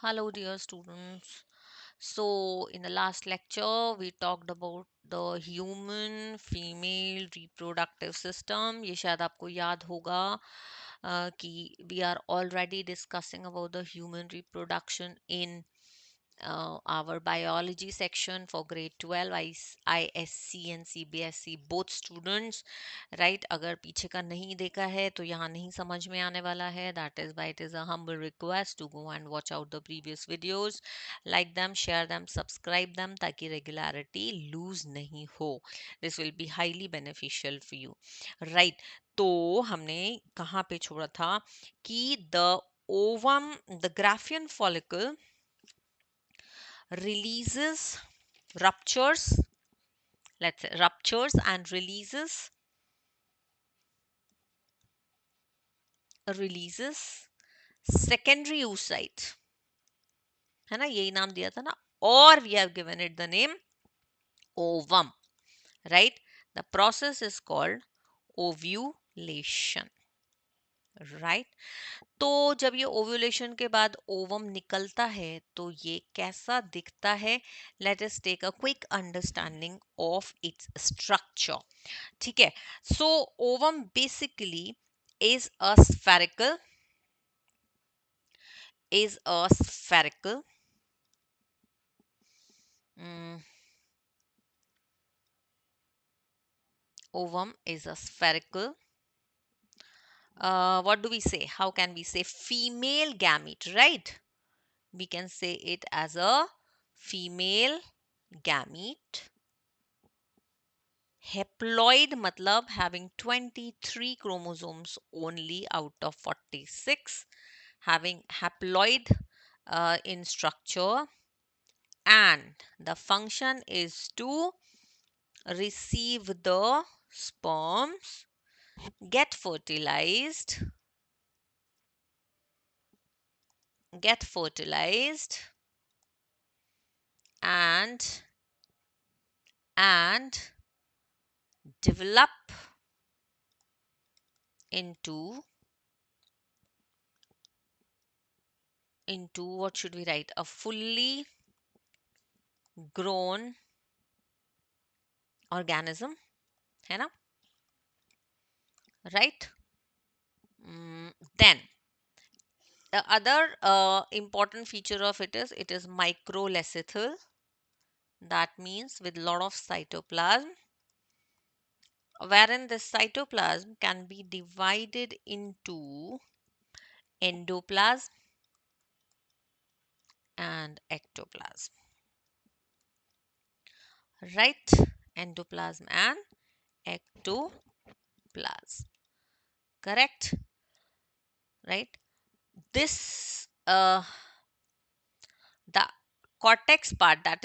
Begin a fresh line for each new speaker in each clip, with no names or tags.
Hello, dear students. So, in the last lecture, we talked about the human female reproductive system. ये शायद आपको याद होगा कि we are already discussing about the human reproduction in our biology section for grade 12 ISC and CBSE both students, right? अगर पीछे का नहीं देखा है तो यहाँ नहीं समझ में आने वाला है. That is why it is a humble request to go and watch out the previous videos, like them, share them, subscribe them ताकि regularity lose नहीं हो. This will be highly beneficial for you, right? तो हमने कहाँ पे छोड़ा था कि the ovum, the Graafian follicle releases, ruptures, let's say ruptures and releases secondary oocyte, है ना, यही नाम दिया था ना, और we have given it the name ovum, right? The process is called ovulation, right? तो जब ये ओव्यूलेशन के बाद ओवम निकलता है तो ये कैसा दिखता है? Let us take a quick understanding of its structure. ठीक है, so ovum basically is a spherical is a spherical mm, ovum is a spherical, what do we say, how can we say female gamete, right? We can say it as a female gamete. Haploid matlab having 23 chromosomes only out of 46, having haploid in structure, and the function is to receive the sperms, get fertilized, get fertilized, and and develop into what should we write, a fully grown organism, है ना, right? Then the other important feature of it is microlecithal. That means with lot of cytoplasm, wherein this cytoplasm can be divided into endoplasm and ectoplasm, right? Endoplasm and ectoplasm, correct? Right? This the cortex part, that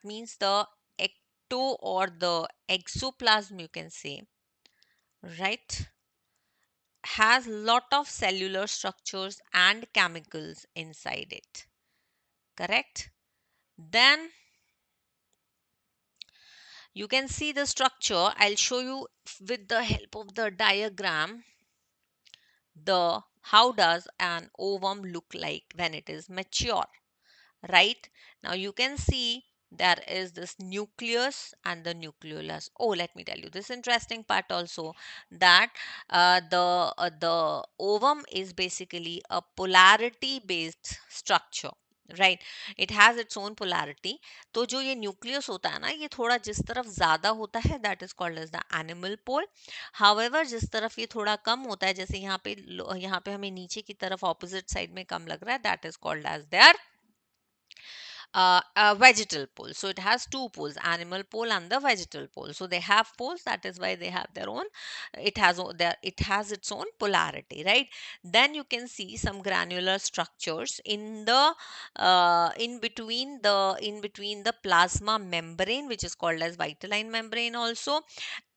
means the ecto or the exoplasm, you can say, right, has lot of cellular structures and chemicals inside it, correct? Then you can see the structure. I'll show you with the help of the diagram the how does an ovum look like when it is mature, right? Now you can see there is this nucleus and the nucleolus. Oh, let me tell you this interesting part also, that the ovum is basically a polarity based structure, right? It has its own polarity. तो जो ये nucleus होता है ना, ये थोड़ा जिस तरफ ज्यादा होता है that is called as the animal pole. However, जिस तरफ ये थोड़ा कम होता है, जैसे यहाँ पे हमें नीचे की तरफ ऑपोजिट साइड में कम लग रहा है, that is called as their a vegetal pole. So it has two poles, animal pole and the vegetal pole. So they have poles. That is why they have their own. It has its own polarity, right? Then you can see some granular structures in the in between the plasma membrane, which is called as vitelline membrane also,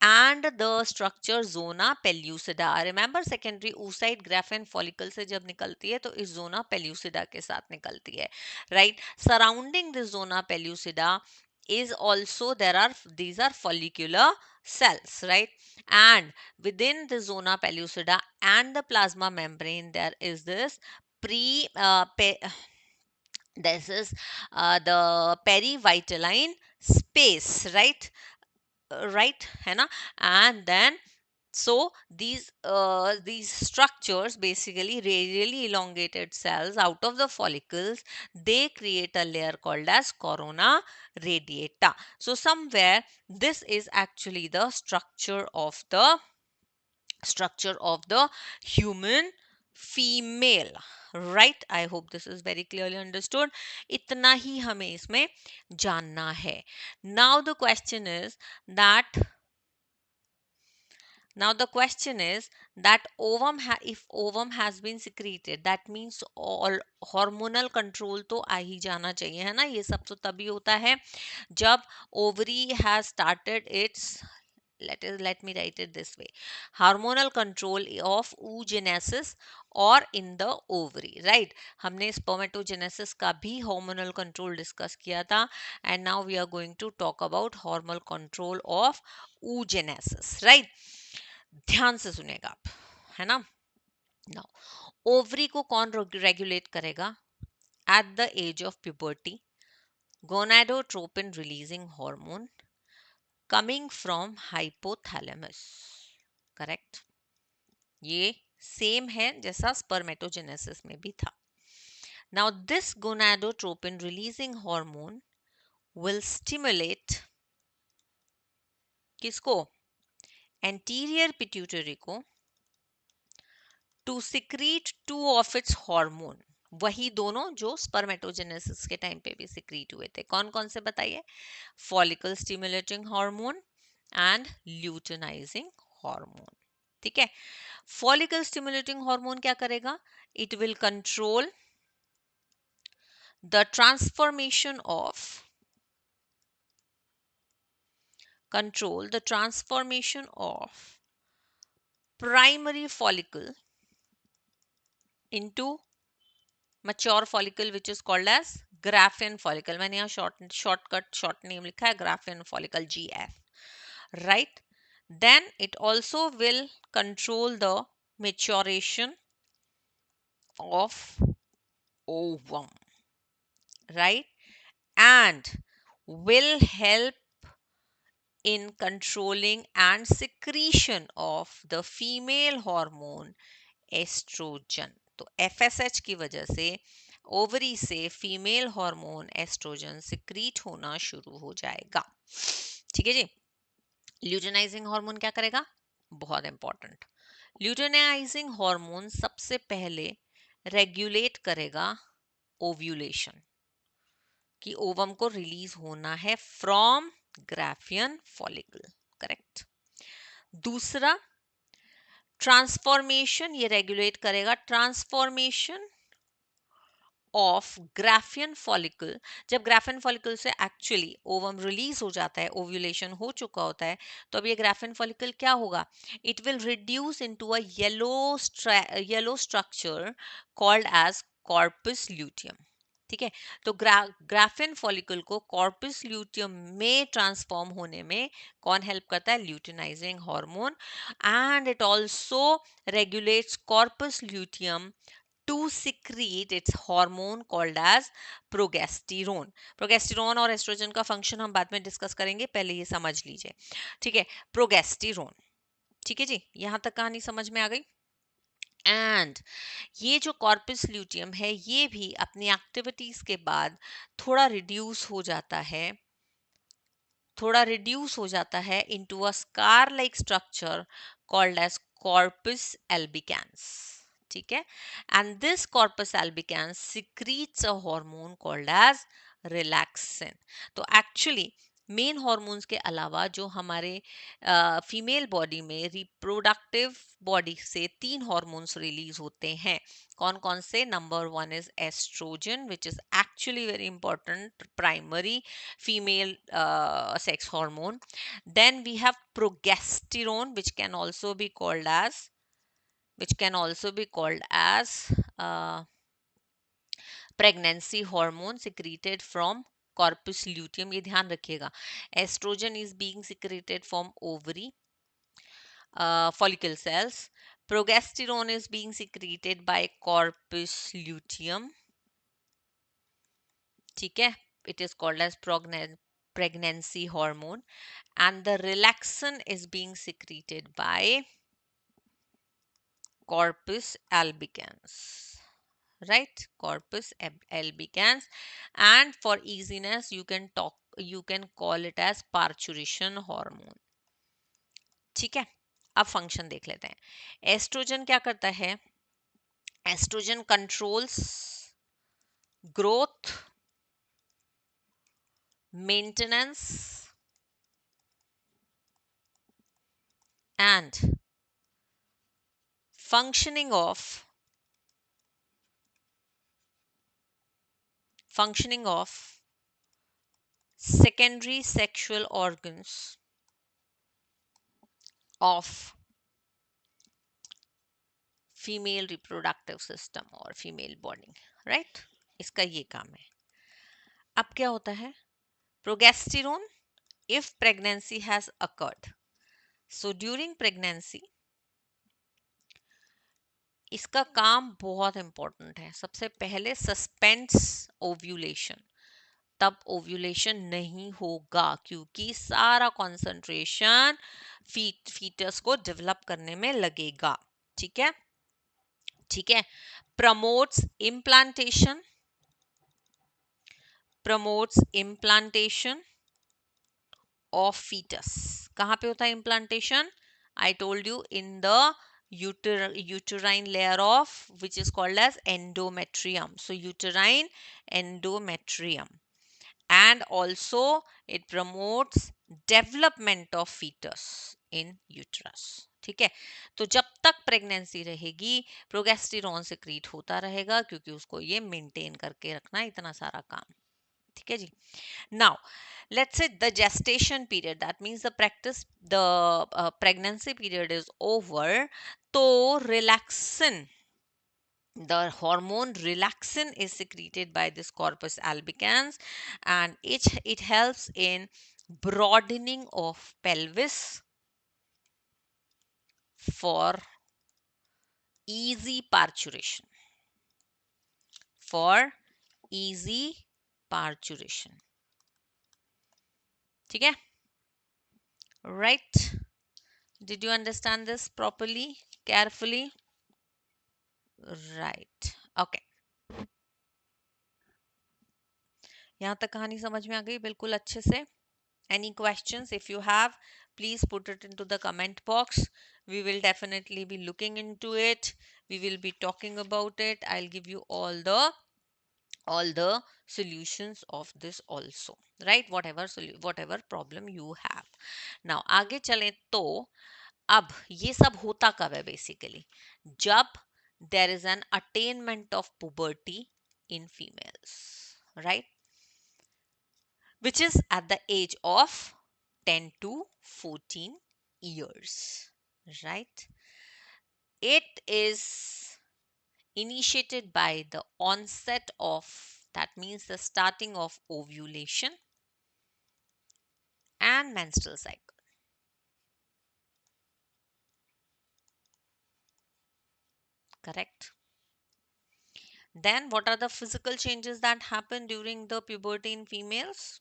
and the structure zona pellucida. Remember secondary oocyte graphene follicle से जब निकलती है तो इस zona pellucida के साथ निकलती है, right? Surrounding the zona pellucida is also these are follicular cells, right? And within the zona pellucida and the plasma membrane there is this pre This is the perivitaline space, right? Right, है ना? And then so these structures, basically radially elongated cells out of the follicles, they create a layer called as corona radiata. So somewhere this is actually the structure of the human female, right? I hope this is very clearly understood. इतना ही हमें इसमें जानना है. Now the question is that Now the question is that if ovum has been secreted, that means all hormonal control तो आ ही जाना चाहिए, है ना? ये सब तो तभी होता है जब ovary has started its, let me write it this way, hormonal control of oogenesis or in the ovary, right? हमने spermatogenesis का भी hormonal control discuss किया था, and now we are going to talk about hormonal control of oogenesis, right? ध्यान से सुनेगा आप, है ना? नाउ ओवरी को कौन रेगुलेट करेगा? At the age of puberty, gonadotropin releasing hormone coming from hypothalamus, correct? ये सेम है जैसा स्पर्मेटोजेनेसिस में भी था. Now this gonadotropin releasing hormone will stimulate किसको? एंटीरियर पिट्यूटरी को to secrete two of its hormone, वही दोनों जो स्पर्मेटोजेनेसिस के टाइम पे भी सिक्रीट हुए थे. कौन कौन से बताइए? Follicle stimulating hormone and luteinising hormone. ठीक है. फॉलिकल स्टिमुलेटिंग हार्मोन क्या करेगा? It will the transformation of control the transformation of primary follicle into mature follicle which is called as Graafian follicle. मैंने यहाँ short name लिखा है, Graafian follicle, GF, right? Then it also will control the maturation of ovum, right? And will help in controlling and secretion of the female hormone estrogen. तो FSH की वजह से ovary से female hormone oestrogen secrete होना शुरू हो जाएगा. ठीक है जी. ल्यूटेनाइजिंग हार्मोन क्या करेगा? बहुत इंपॉर्टेंट. ल्यूटेनाइजिंग हार्मोन सबसे पहले रेगुलेट करेगा ओव्यूलेशन, कि ओवम को रिलीज होना है फ्रॉम ग्राफियन फॉलिकल, करेक्ट? दूसरा, ट्रांसफॉर्मेशन, ये रेगुलेट करेगा ट्रांसफॉर्मेशन ऑफ ग्राफियन फॉलिकल. जब ग्राफियन फॉलिकल से एक्चुअली ओवम रिलीज हो जाता है, ओव्यूलेशन हो चुका होता है, तो अब ये ग्राफियन फॉलिकल क्या होगा? It will reduce into a yellow structure called as corpus luteum. ठीक है. तो ग्राफियन फॉलिकल को कॉर्पस ल्यूटियम में ट्रांसफॉर्म होने में कौन हेल्प करता है? Luteinizing hormone. And it also regulates corpus luteum to secrete its hormone called as progesterone. Progesterone और एस्ट्रोजन का फंक्शन हम बाद में डिस्कस करेंगे, पहले ये समझ लीजिए. ठीक है. प्रोगेस्टेरोन. ठीक है जी. यहां तक कहानी समझ में आ गई? एंड ये जो कॉर्पस ल्यूटियम है, ये भी अपनी एक्टिविटीज के बाद थोड़ा रिड्यूस हो जाता है into a scar like structure called as corpus albicans. ठीक है. And this corpus albicans secretes a hormone called as relaxin. तो एक्चुअली मेन हॉर्मोन्स के अलावा जो हमारे फीमेल बॉडी में रिप्रोडक्टिव बॉडी से 3 हॉर्मोन्स रिलीज होते हैं. कौन कौन से? Number 1 is estrogen, which is actually very important primary female sex hormone. Then we have progesterone, which can also be called as uh, pregnancy hormone secreted from corpus luteum. ये ध्यान रखिएगा. Estrogen is being secreted from ovary follicle cells. Progesterone is being secreted by corpus luteum. ठीक है, it is called as pregnancy hormone, and the relaxin is being secreted by corpus albicans, right? Corpus albicans. And for easiness you can call it as parturition hormone. ठीक है, अब function देख लेते हैं. Oestrogen क्या करता है? Estrogen controls growth, maintenance and functioning of secondary sexual organs of female reproductive system और फीमेल बॉडी, राइट? इसका ये काम है. अब क्या होता है? प्रोगेस्टेरोन, if pregnancy has occurred, so during pregnancy इसका काम बहुत इंपॉर्टेंट है. सबसे पहले सस्पेंस ओव्यूलेशन. तब ओव्यूलेशन नहीं होगा क्योंकि सारा कंसंट्रेशन फीटस को डेवलप करने में लगेगा. ठीक है, ठीक है. Promotes implantation of foetus. कहां पे होता है implantation? I told you in the uterine layer of which is called as endometrium. So uterine endometrium. And also it promotes development of fetus in uterus. ठीक है, तो जब तक प्रेगनेंसी रहेगी प्रोगेस्टेरोन सिक्रीट होता रहेगा क्योंकि उसको ये मेंटेन करके रखना है इतना सारा काम. ठीक है जी. Now let's say the gestation period, that means the pregnancy period is over. So relaxin, the hormone relaxin is secreted by this corpus albicans, and it helps in broadening of pelvis for easy parturition. For easy parturition. ठीक है, right? Did you understand this properly, carefully? Right. Okay. यहाँ तक कहानी समझ में आ गई बिल्कुल अच्छे से? Any questions? If you have, please put it into the comment box. We will definitely be looking into it. We will be talking about it. I'll give you all the solutions of this also, right? Whatever problem you have. Now आगे चलें तो अब ये सब होता कब है basically? जब there is an attainment of puberty in females, right? Which is at the age of 10 to 14 years, right? It is initiated by the onset of, that means the starting of ovulation and menstrual cycle. Correct? Then what are the physical changes that happen during the puberty in females?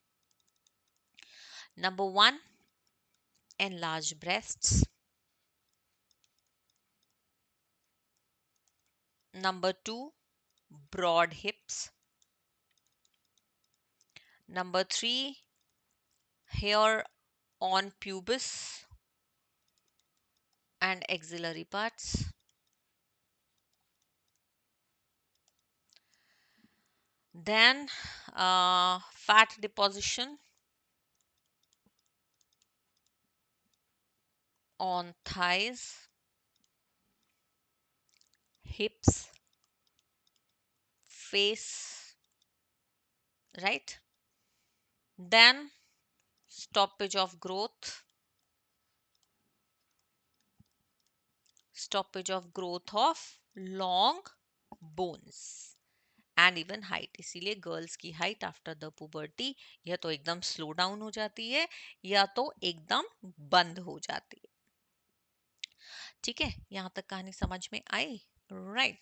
Number 1, enlarged breasts. Number 2, broad hips. Number 3, hair on pubis and axillary parts. Then fat deposition on thighs, hips, face, right? Then stoppage of growth of long bones and even height. इसीलिए girls की height after the puberty या तो एकदम slow down हो जाती है या तो एकदम बंद हो जाती है. ठीक है, यहां तक कहानी समझ में आई? Right.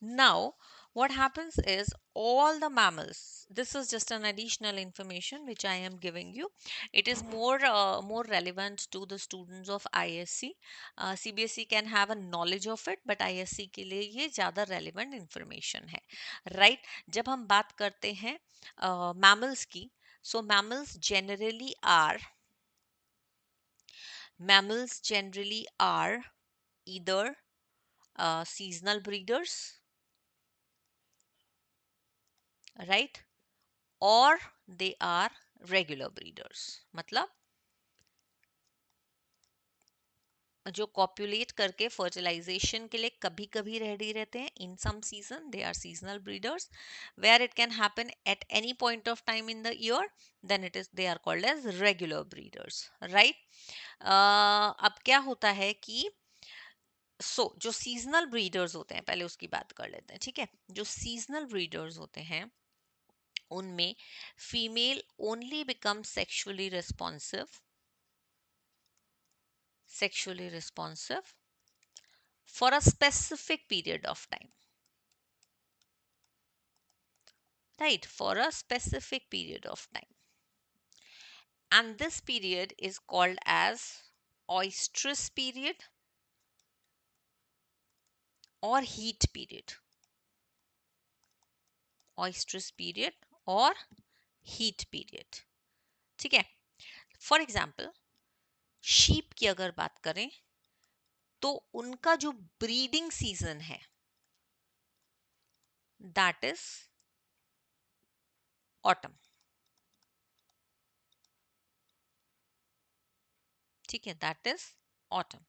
Now, what happens is all the mammals, this is just an additional information which I am giving you. It is more relevant to the students of ISC. CBSE can have a knowledge of it, but ISC के लिए ये ज़्यादा relevant information है. Right? जब हम बात करते हैं mammals की, so mammals generally are either seasonal breeders, right? और दे आर रेगुलर ब्रीडर्स, मतलब जो कॉपुलेट करके फर्टिलाइजेशन के लिए कभी कभी रेडी रहते हैं in some season, they are seasonal breeders. Where it can happen at any point of time in the year, then it is they are called as regular breeders, right. अब क्या होता है कि जो सीजनल ब्रीडर्स होते हैं, पहले उसकी बात कर लेते हैं, ठीक है. जो सीजनल ब्रीडर्स होते हैं उनमें female only become sexually responsive for a specific period of time, right, for a specific period of time, and this period is called as oestrus period or heat period. Oestrus period or heat period, ठीक है. For example sheep की अगर बात करें तो उनका जो breeding season है दैट इज ऑटम, ठीक है, that is autumn.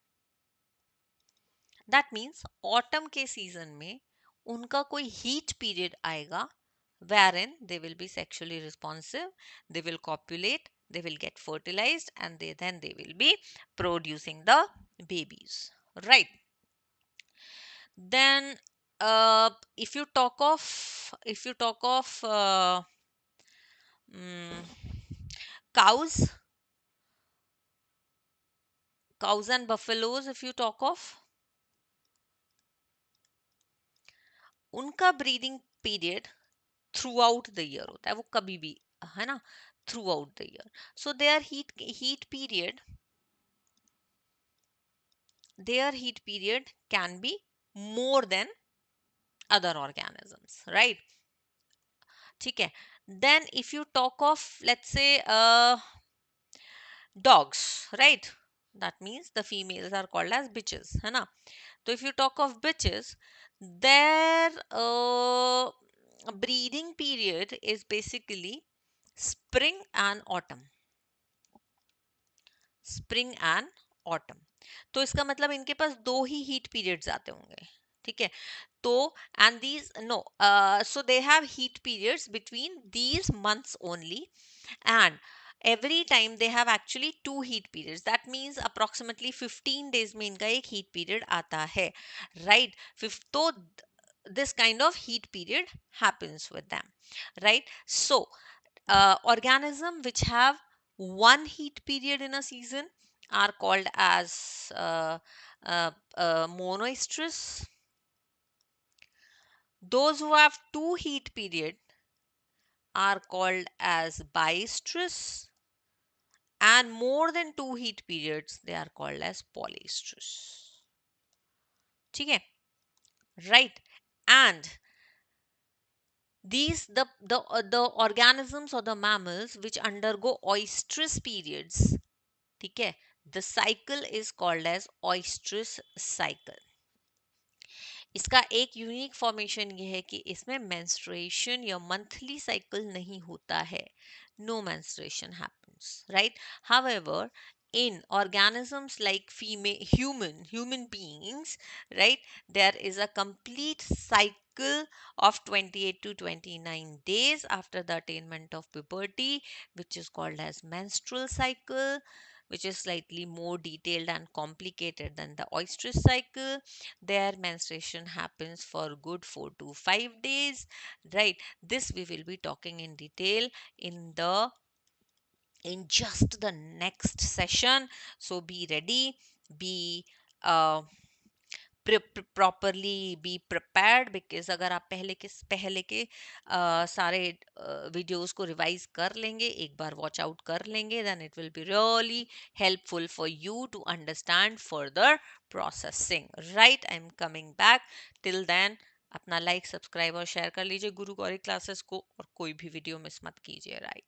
That means autumn के सीजन में उनका कोई हीट पीरियड आएगा wherein they will be sexually responsive, they will copulate, they will get fertilized, and then they will be producing the babies, right. Then if you talk of mm, cows, and buffaloes, if you talk of उनका breeding period through out the year होता है, वो कभी भी, है ना, through out the year. So their heat period can be more than other organisms, right. ठीक है. Then if you talk of, let's say, dogs, right, that means the females are called as bitches, है ना. So if you talk of bitches, their breeding period is basically spring and autumn. Spring and autumn. तो इसका मतलब इनके पास दो ही heat periods आते होंगे, ठीक है. तो and these no so they have heat periods between these months only, and every time they have actually two heat periods. That means approximately 15 days में इनका एक heat period आता है, right. तो this kind of heat period happens with them, right. So organism which have one heat period in a season are called as monoestrous. Those who have two heat period are called as biestrous, and more than two heat periods they are called as polyestrous, ठीक है, right. And the organisms or the mammals which undergo oestrus periods, ठीक है, the cycle is called as oestrus cycle. इसका एक unique formation ये है कि इसमें मेंस्ट्रुएशन या मंथली साइकिल नहीं होता है. No menstruation happens, right. However, in organisms like human beings, right, there is a complete cycle of 28 to 29 days after the attainment of puberty, which is called as menstrual cycle, which is slightly more detailed and complicated than the oestrus cycle. Their menstruation happens for good 4 to 5 days, right. This we will be talking in detail in just the next session. So be ready, be uh, properly be prepared, because अगर आप पहले के सारे videos को revise कर लेंगे, एक बार watch out कर लेंगे, then it will be really helpful for you to understand further processing, right? I am coming back. Till then अपना लाइक, सब्सक्राइब और शेयर कर लीजिए गुरु गौरी क्लासेस को, और कोई भी वीडियो मिस मत कीजिए, राइट?